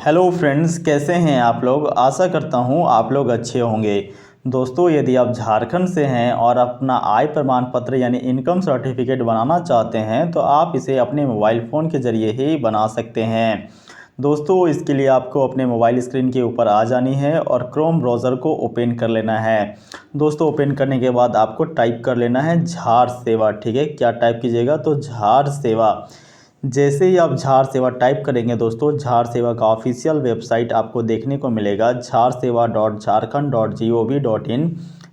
Hello friends, कैसे हैं आप लोग। आशा करता हूं आप लोग अच्छे होंगे। दोस्तों, यदि आप झारखंड से हैं और अपना आय प्रमाण पत्र यानी इनकम सर्टिफिकेट बनाना चाहते हैं तो आप इसे अपने मोबाइल फ़ोन के ज़रिए ही बना सकते हैं। दोस्तों, इसके लिए आपको अपने मोबाइल स्क्रीन के ऊपर आ जानी है और क्रोम ब्राउज़र को ओपन कर लेना है। दोस्तों, ओपन करने के बाद आपको टाइप कर लेना है झार सेवा। ठीक है, क्या टाइप कीजिएगा तो झार सेवा। जैसे ही आप झार सेवा टाइप करेंगे दोस्तों, झार सेवा का ऑफिशियल वेबसाइट आपको देखने को मिलेगा झारसेवा.झारखंड.gov.in।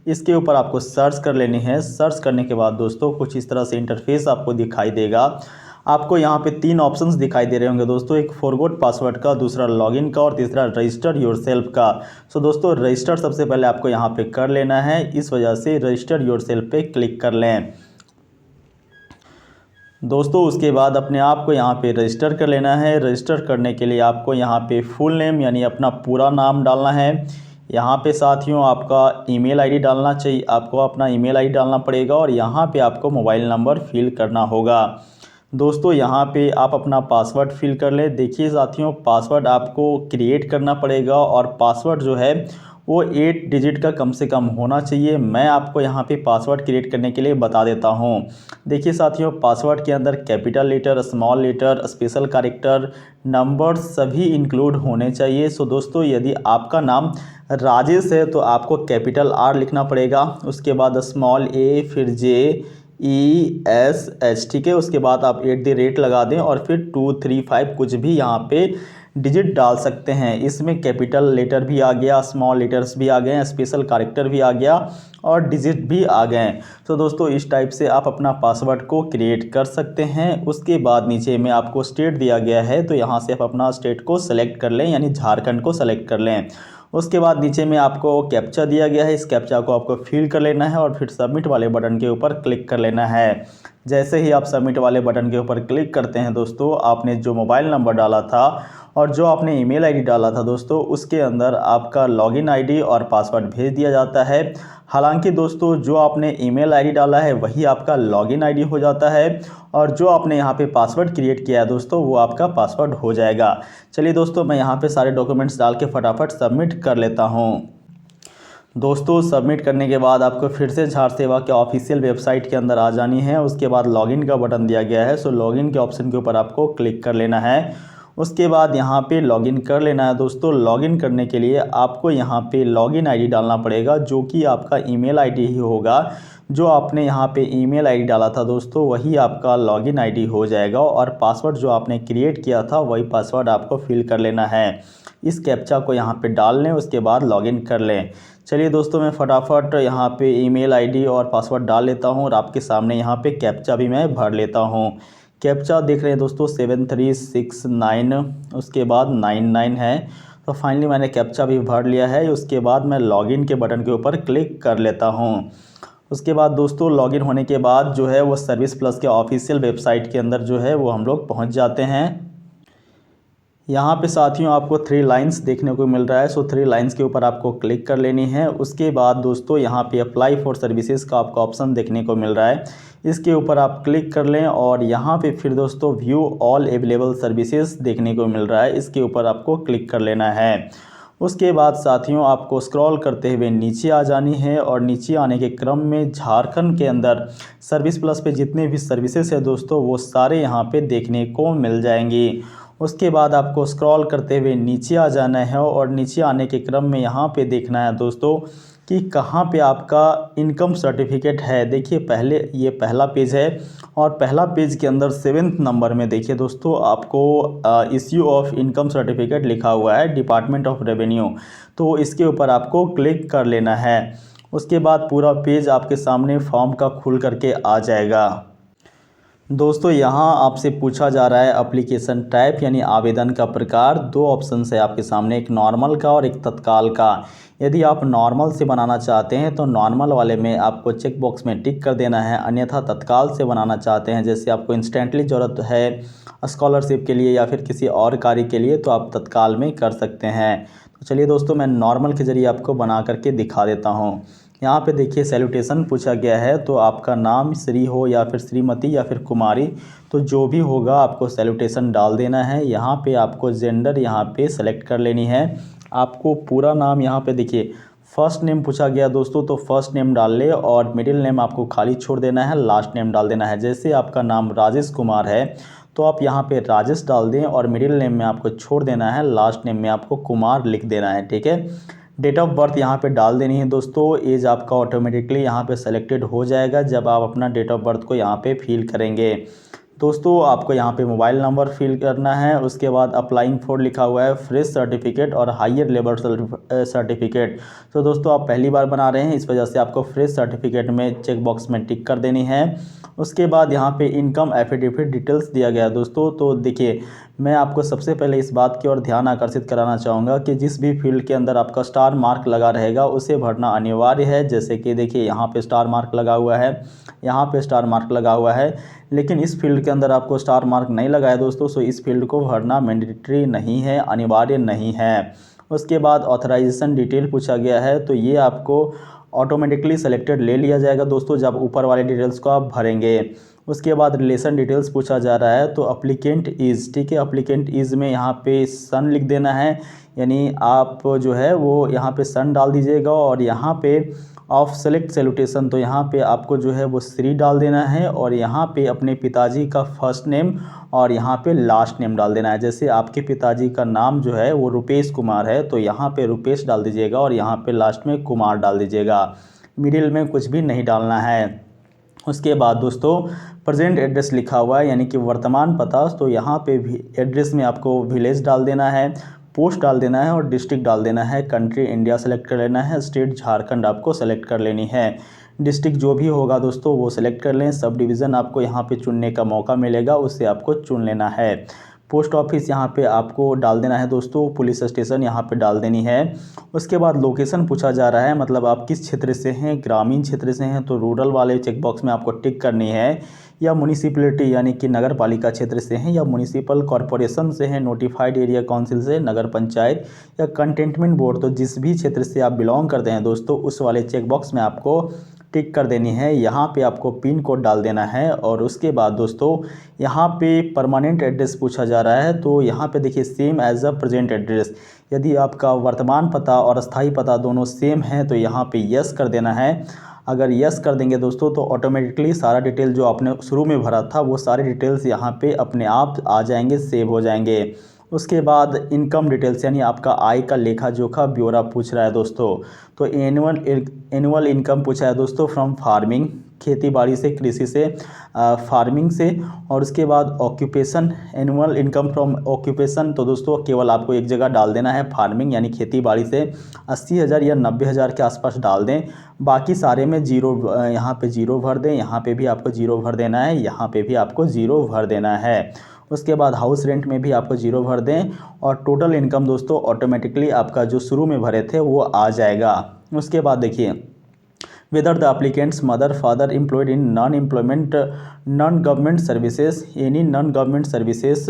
इसके ऊपर आपको सर्च कर लेनी है। सर्च करने के बाद दोस्तों कुछ इस तरह से इंटरफेस आपको दिखाई देगा। आपको यहाँ पे तीन ऑप्शंस दिखाई दे रहे होंगे दोस्तों, एक फॉरगॉट पासवर्ड का, दूसरा लॉगिन का और तीसरा रजिस्टर योरसेल्फ का। सो दोस्तों, रजिस्टर सबसे पहले आपको यहाँ पे कर लेना है। इस वजह से रजिस्टर योरसेल्फ पे क्लिक कर लें दोस्तों। उसके बाद अपने आप को यहाँ पे रजिस्टर कर लेना है। रजिस्टर करने के लिए आपको यहाँ पे फुल नेम यानी अपना पूरा नाम डालना है। यहाँ पे साथियों आपका ईमेल आईडी डालना चाहिए, आपको अपना ईमेल आईडी डालना पड़ेगा और यहाँ पे आपको मोबाइल नंबर फिल करना होगा। दोस्तों, यहाँ पे आप अपना पासवर्ड फिल कर लें। देखिए साथियों, पासवर्ड आपको क्रिएट करना पड़ेगा और पासवर्ड जो है वो 8 डिजिट का कम से कम होना चाहिए। मैं आपको यहाँ पे पासवर्ड क्रिएट करने के लिए बता देता हूँ। देखिए साथियों, पासवर्ड के अंदर capital letter, small letter, special character, number सभी इंक्लूड होने चाहिए। सो दोस्तों, यदि आपका नाम राजेश है तो आपको कैपिटल आर लिखना पड़ेगा, उसके बाद स्मॉल ए, फिर JESH। ठीक है, उसके बाद आप @ लगा दें और फिर 2 3 5 कुछ भी यहाँ पे डिजिट डाल सकते हैं। इसमें कैपिटल लेटर भी आ गया, स्मॉल लेटर्स भी आ गए, स्पेशल कैरेक्टर भी आ गया और डिजिट भी आ गए। तो दोस्तों, इस टाइप से आप अपना पासवर्ड को क्रिएट कर सकते हैं। उसके बाद नीचे में आपको स्टेट दिया गया है तो यहाँ से आप अपना स्टेट को सेलेक्ट कर लें, यानी झारखंड को सेलेक्ट कर लें। उसके बाद नीचे में आपको कैप्चा दिया गया है, इस कैप्चा को आपको फिल कर लेना है और फिर सबमिट वाले बटन के ऊपर क्लिक कर लेना है। जैसे ही आप सबमिट वाले बटन के ऊपर क्लिक करते हैं दोस्तों, आपने जो मोबाइल नंबर डाला था और जो आपने ईमेल आईडी डाला था दोस्तों, उसके अंदर आपका लॉगिन आईडी और पासवर्ड भेज दिया जाता है। हालांकि दोस्तों, जो आपने ईमेल आईडी डाला है वही आपका लॉगिन आईडी हो जाता है और जो आपने यहाँ पे पासवर्ड क्रिएट किया है दोस्तों, वो आपका पासवर्ड हो जाएगा। चलिए दोस्तों, मैं यहाँ पे सारे डॉक्यूमेंट्स डाल के फटाफट सबमिट कर लेता हूँ। दोस्तों, सबमिट करने के बाद आपको फिर से झार सेवा के ऑफिशियल वेबसाइट के अंदर आ जानी है। उसके बाद लॉगिन का बटन दिया गया है, सो लॉगिन के ऑप्शन के ऊपर आपको क्लिक कर लेना है। उसके बाद यहाँ पे लॉगिन कर लेना है दोस्तों। लॉगिन करने के लिए आपको यहाँ पे लॉगिन आईडी डालना पड़ेगा, जो कि आपका ईमेल आईडी ही होगा। जो आपने यहाँ पे ईमेल आईडी डाला था दोस्तों, वही आपका लॉगिन आईडी हो जाएगा और पासवर्ड जो आपने क्रिएट किया था वही पासवर्ड आपको फिल कर लेना है। इस कैप्चा को यहाँ पे डाल लें, उसके बाद लॉगिन कर लें। चलिए दोस्तों, मैं फटाफट यहाँ पे ईमेल आईडी और पासवर्ड डाल लेता हूँ और आपके सामने यहाँ पे कैप्चा भी मैं भर लेता हूँ। कैप्चा देख रहे हैं दोस्तों 7369, उसके बाद 99 है। तो फाइनली मैंने कैप्चा भी भर लिया है। उसके बाद मैं लॉगिन के बटन के ऊपर क्लिक कर लेता हूँ। उसके बाद दोस्तों, लॉगिन होने के बाद जो है वो सर्विस प्लस के ऑफिशियल वेबसाइट के अंदर जो है वो हम लोग पहुँच जाते हैं। यहाँ पे साथियों आपको 3 लाइंस देखने को मिल रहा है। सो 3 लाइंस के ऊपर आपको क्लिक कर लेनी है। उसके बाद दोस्तों, यहाँ पे अप्लाई फॉर सर्विसेज का आपको ऑप्शन देखने को मिल रहा है, इसके ऊपर आप क्लिक कर लें और यहाँ पे फिर दोस्तों व्यू ऑल अवेलेबल सर्विसेज देखने को मिल रहा है, इसके ऊपर आपको क्लिक कर लेना है। उसके बाद साथियों आपको स्क्रॉल करते हुए नीचे आ जानी है और नीचे आने के क्रम में झारखंड के अंदर सर्विस प्लस पे जितने भी सर्विसेज है दोस्तों, वो सारे यहाँ पे देखने को मिल जाएंगी। उसके बाद आपको स्क्रॉल करते हुए नीचे आ जाना है और नीचे आने के क्रम में यहाँ पे देखना है दोस्तों कि कहाँ पे आपका इनकम सर्टिफिकेट है। देखिए, पहले ये पहला पेज है और पहला पेज के अंदर 7वें नंबर में देखिए दोस्तों, आपको इश्यू ऑफ इनकम सर्टिफिकेट लिखा हुआ है, डिपार्टमेंट ऑफ रेवेन्यू। तो इसके ऊपर आपको क्लिक कर लेना है। उसके बाद पूरा पेज आपके सामने फॉर्म का खुल करके आ जाएगा। दोस्तों, यहाँ आपसे पूछा जा रहा है एप्लीकेशन टाइप यानी आवेदन का प्रकार। 2 ऑप्शन है आपके सामने, एक नॉर्मल का और एक तत्काल का। यदि आप नॉर्मल से बनाना चाहते हैं तो नॉर्मल वाले में आपको चेक बॉक्स में टिक कर देना है, अन्यथा तत्काल से बनाना चाहते हैं, जैसे आपको इंस्टेंटली ज़रूरत है स्कॉलरशिप के लिए या फिर किसी और कार्य के लिए, तो आप तत्काल में कर सकते हैं। तो चलिए दोस्तों, मैं नॉर्मल के ज़रिए आपको बना करके दिखा देता हूँ। यहाँ पे देखिए सैल्यूटेशन पूछा गया है, तो आपका नाम श्री हो या फिर श्रीमती या फिर कुमारी, तो जो भी होगा आपको सैल्यूटेशन डाल देना है। यहाँ पे आपको जेंडर यहाँ पे सेलेक्ट कर लेनी है। आपको पूरा नाम यहाँ पे देखिए फर्स्ट नेम पूछा गया दोस्तों, तो फर्स्ट नेम डाल ले और मिडिल नेम आपको खाली छोड़ देना है, लास्ट नेम डाल देना है। जैसे आपका नाम राजेश कुमार है तो आप यहाँ पे राजेश डाल दें और मिडिल नेम में आपको छोड़ देना है, लास्ट नेम में आपको कुमार लिख देना है, ठीक है। डेट ऑफ बर्थ यहाँ पे डाल देनी है दोस्तों। एज आपका ऑटोमेटिकली यहाँ पे सेलेक्टेड हो जाएगा जब आप अपना डेट ऑफ बर्थ को यहाँ पे फिल करेंगे। दोस्तों आपको यहाँ पे मोबाइल नंबर फिल करना है। उसके बाद अप्लाइंग फॉर लिखा हुआ है फ्रेश सर्टिफिकेट और हायर लेवल सर्टिफिकेट। तो दोस्तों आप पहली बार बना रहे हैं, इस वजह से आपको फ्रेश सर्टिफिकेट में चेक बॉक्स में टिक कर देनी है। उसके बाद यहाँ पे इनकम एफिडेविट डिटेल्स दिया गया है दोस्तों। तो देखिए मैं आपको सबसे पहले इस बात की ओर ध्यान आकर्षित कराना चाहूँगा कि जिस भी फील्ड के अंदर आपका स्टार मार्क लगा रहेगा उसे भरना अनिवार्य है। जैसे कि देखिए यहाँ पे स्टार मार्क लगा हुआ है, यहाँ पे स्टार मार्क लगा हुआ है, लेकिन इस फील्ड के अंदर आपको स्टार मार्क नहीं लगा है दोस्तों, सो इस फील्ड को भरना मैंडेटरी नहीं है, अनिवार्य नहीं है। उसके बाद ऑथराइजेशन डिटेल पूछा गया है, तो ये आपको ऑटोमेटिकली सेलेक्टेड ले लिया जाएगा दोस्तों जब ऊपर वाले डिटेल्स को आप भरेंगे। उसके बाद रिलेशन डिटेल्स पूछा जा रहा है, तो अप्लीकेंट इज़, ठीक है, अप्लीकेंट इज़ में यहाँ पे सन लिख देना है, यानी आप जो है वो यहाँ पे सन डाल दीजिएगा। और यहाँ पे ऑफ सेलेक्ट सैल्यूटेशन, तो यहाँ पे आपको जो है वो श्री डाल देना है और यहाँ पे अपने पिताजी का फर्स्ट नेम और यहाँ पे लास्ट नेम डाल देना है। जैसे आपके पिताजी का नाम जो है वो रुपेश कुमार है, तो यहाँ पे रुपेश डाल दीजिएगा और यहाँ पे लास्ट में कुमार डाल दीजिएगा, मिडिल में कुछ भी नहीं डालना है। उसके बाद दोस्तों प्रेजेंट एड्रेस लिखा हुआ है, यानी कि वर्तमान पता, तो यहाँ पे भी एड्रेस में आपको विलेज डाल देना है, पोस्ट डाल देना है और डिस्ट्रिक्ट डाल देना है। कंट्री इंडिया सेलेक्ट कर लेना है, स्टेट झारखंड आपको सेलेक्ट कर लेनी है। डिस्ट्रिक्ट जो भी होगा दोस्तों वो सेलेक्ट कर लें। सब डिवीज़न आपको यहाँ पे चुनने का मौका मिलेगा, उससे आपको चुन लेना है। पोस्ट ऑफिस यहाँ पे आपको डाल देना है दोस्तों, पुलिस स्टेशन यहाँ पे डाल देनी है। उसके बाद लोकेशन पूछा जा रहा है, मतलब आप किस क्षेत्र से हैं, ग्रामीण क्षेत्र से हैं तो रूरल वाले चेकबॉक्स में आपको टिक करनी है, या म्यूनिसिपैलिटी यानी कि नगर पालिका क्षेत्र से हैं, या म्यूनिसिपल कॉरपोरेशन से हैं, नोटिफाइड एरिया काउंसिल से, नगर पंचायत या कंटेनमेंट बोर्ड, तो जिस भी क्षेत्र से आप बिलोंग करते हैं दोस्तों उस वाले चेकबॉक्स में आपको टिक कर देनी है। यहाँ पे आपको पिन कोड डाल देना है। और उसके बाद दोस्तों यहाँ पे परमानेंट एड्रेस पूछा जा रहा है, तो यहाँ पे देखिए same as a present address, यदि आपका वर्तमान पता और अस्थाई पता दोनों सेम है तो यहाँ पे यस कर देना है। अगर यस कर देंगे दोस्तों तो ऑटोमेटिकली सारा डिटेल जो आपने शुरू में भरा था वो सारे डिटेल्स यहाँ पे अपने आप आ जाएंगे, सेव हो जाएंगे। उसके बाद इनकम डिटेल्स यानी आपका आय का लेखा जोखा ब्यौरा पूछ रहा है दोस्तों। तो एनुअल इनकम पूछा है दोस्तों फ्रॉम फार्मिंग, खेती बाड़ी से, कृषि से, फार्मिंग से। और उसके बाद occupation, annual income from occupation, तो दोस्तों केवल आपको एक जगह डाल देना है फार्मिंग यानी खेती बाड़ी से 80,000 या 90,000 के आसपास डाल दें। बाकी सारे में जीरो, यहाँ पे जीरो भर दें, यहाँ पे भी आपको जीरो भर देना है, यहाँ पे भी आपको जीरो भर देना है। उसके बाद हाउस रेंट में भी आपको जीरो भर दें और टोटल इनकम दोस्तों ऑटोमेटिकली आपका जो शुरू में भरे थे वो आ जाएगा। उसके बाद देखिए whether the applicants mother father employed in non government services, any non government services.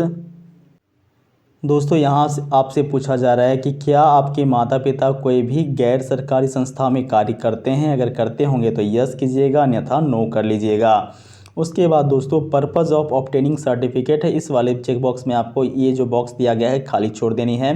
दोस्तों यहाँ से आपसे पूछा जा रहा है कि क्या आपके माता पिता कोई भी गैर सरकारी संस्था में कार्य करते हैं, अगर करते होंगे तो यस कीजिएगा, अन्यथा नो कर लीजिएगा। उसके बाद दोस्तों पर्पज़ ऑफ ऑब्टेनिंग सर्टिफिकेट है, इस वाले चेक बॉक्स में आपको ये जो बॉक्स दिया गया है खाली छोड़ देनी है।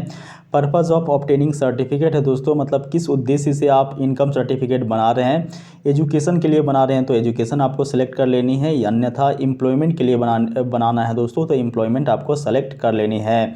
पर्पज़ ऑफ ऑब्टेनिंग सर्टिफिकेट है दोस्तों, मतलब किस उद्देश्य से आप इनकम सर्टिफिकेट बना रहे हैं। एजुकेशन के लिए बना रहे हैं तो एजुकेशन आपको सेलेक्ट कर लेनी है, अन्यथा एम्प्लॉयमेंट के लिए बनाना है दोस्तों तो एम्प्लॉयमेंट आपको सेलेक्ट कर लेनी है।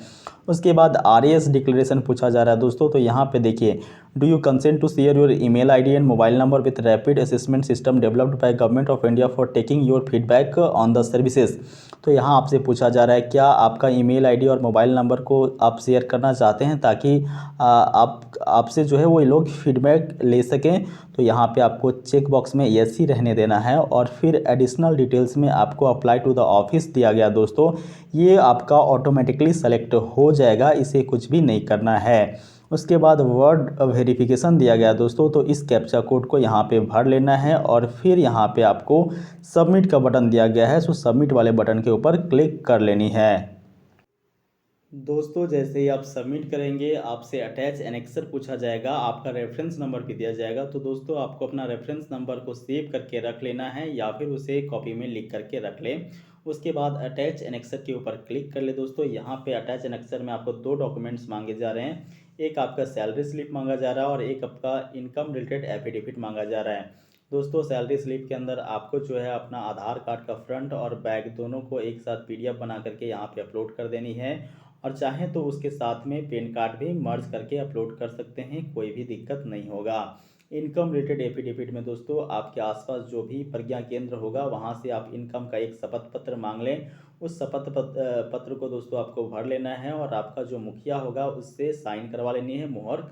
उसके बाद RAS डिक्लेरेशन पूछा जा रहा है दोस्तों, तो यहाँ पे देखिए do you consent to share your email ID and mobile number with rapid assessment system developed by government of India for taking your feedback on the services. तो यहाँ आपसे पूछा जा रहा है क्या आपका ईमेल आईडी और मोबाइल नंबर को आप शेयर करना चाहते हैं ताकि आपसे जो है वो लोग फीडबैक ले सकें। तो यहाँ पे आपको चेक बॉक्स में यस ही रहने देना है। और फिर एडिशनल डिटेल्स में आपको अप्लाई टू द ऑफिस दिया गया दोस्तों, ये आपका ऑटोमेटिकली सेलेक्ट हो जाएगा, इसे कुछ भी नहीं करना है। उसके बाद वर्ड वेरिफिकेशन दिया गया दोस्तों, तो इस कैप्चा कोड को यहाँ पे भर लेना है और फिर यहाँ पे आपको सबमिट का बटन दिया गया है, सो सबमिट वाले बटन के ऊपर क्लिक कर लेनी है। दोस्तों जैसे ही आप सबमिट करेंगे आपसे अटैच एनेक्सर पूछा जाएगा, आपका रेफरेंस नंबर भी दिया जाएगा। तो दोस्तों आपको अपना रेफरेंस नंबर को सेव करके रख लेना है या फिर उसे कॉपी में लिख करके रख लें। उसके बाद अटैच एनेक्सर के ऊपर क्लिक कर ले। दोस्तों यहाँ पे अटैच एनेक्सर में आपको 2 डॉक्यूमेंट्स मांगे जा रहे हैं। एक आपका सैलरी स्लिप मांगा जा रहा है और एक आपका इनकम रिलेटेड एफिडेविट मांगा जा रहा है। दोस्तों सैलरी स्लिप के अंदर आपको जो है अपना आधार कार्ड का फ्रंट और बैक दोनों को एक साथ पीडीएफ बना करके यहाँ पे अपलोड कर देनी है और चाहें तो उसके साथ में पैन कार्ड भी मर्ज करके अपलोड कर सकते हैं, कोई भी दिक्कत नहीं होगा। इनकम रिलेटेड एफिडेविट में दोस्तों आपके आसपास जो भी प्रज्ञा केंद्र होगा वहाँ से आप इनकम का एक शपथ पत्र मांग लें। उस शपथ पत्र को दोस्तों आपको भर लेना है और आपका जो मुखिया होगा उससे साइन करवा लेनी है, मुहर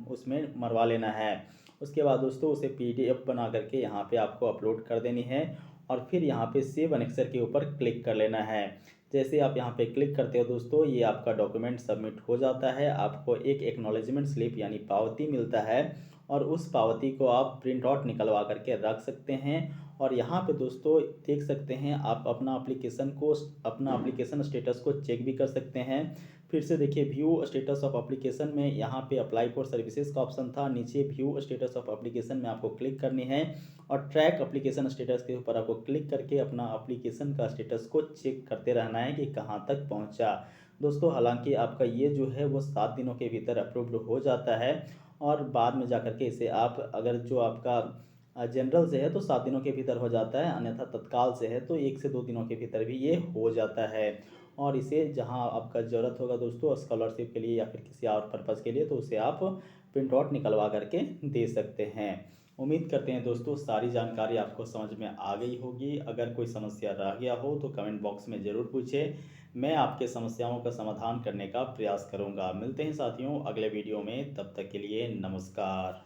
उसमें मरवा लेना है। उसके बाद दोस्तों उसे पीडीएफ बना करके यहाँ पे आपको अपलोड कर देनी है और फिर यहाँ पे सेव एनेक्सर के ऊपर क्लिक कर लेना है। जैसे आप यहाँ पे क्लिक करते हो दोस्तों ये आपका डॉक्यूमेंट सबमिट हो जाता है। आपको एक एक्नॉलेजमेंट स्लिप यानी पावती मिलता है और उस पावती को आप प्रिंट आउट निकलवा करके रख सकते हैं। और यहाँ पे दोस्तों देख सकते हैं आप अपना एप्लीकेशन स्टेटस को चेक भी कर सकते हैं। फिर से देखिए व्यू स्टेटस ऑफ एप्लीकेशन में यहाँ पे अप्लाई फॉर सर्विसेज का ऑप्शन था, नीचे व्यू स्टेटस ऑफ एप्लीकेशन में आपको क्लिक करनी है और ट्रैक एप्लीकेशन स्टेटस के ऊपर आपको क्लिक करके अपना एप्लीकेशन का स्टेटस को चेक करते रहना है कि कहाँ तक पहुँचा। दोस्तों हालांकि आपका ये जो है वो 7 दिनों के भीतर अप्रूव्ड हो जाता है और बाद में जा करके इसे आप अगर जो आपका जनरल से है तो 7 दिनों के भीतर हो जाता है, अन्यथा तत्काल से है तो 1 से 2 दिनों के भीतर भी ये हो जाता है। और इसे जहां आपका ज़रूरत होगा दोस्तों स्कॉलरशिप के लिए या फिर किसी और पर्पज़ के लिए तो उसे आप प्रिंट आउट निकलवा करके दे सकते हैं। उम्मीद करते हैं दोस्तों सारी जानकारी आपको समझ में आ गई होगी। अगर कोई समस्या रह गया हो तो कमेंट बॉक्स में ज़रूर पूछें, मैं आपके समस्याओं का समाधान करने का प्रयास करूँगा। मिलते हैं साथियों अगले वीडियो में, तब तक के लिए नमस्कार।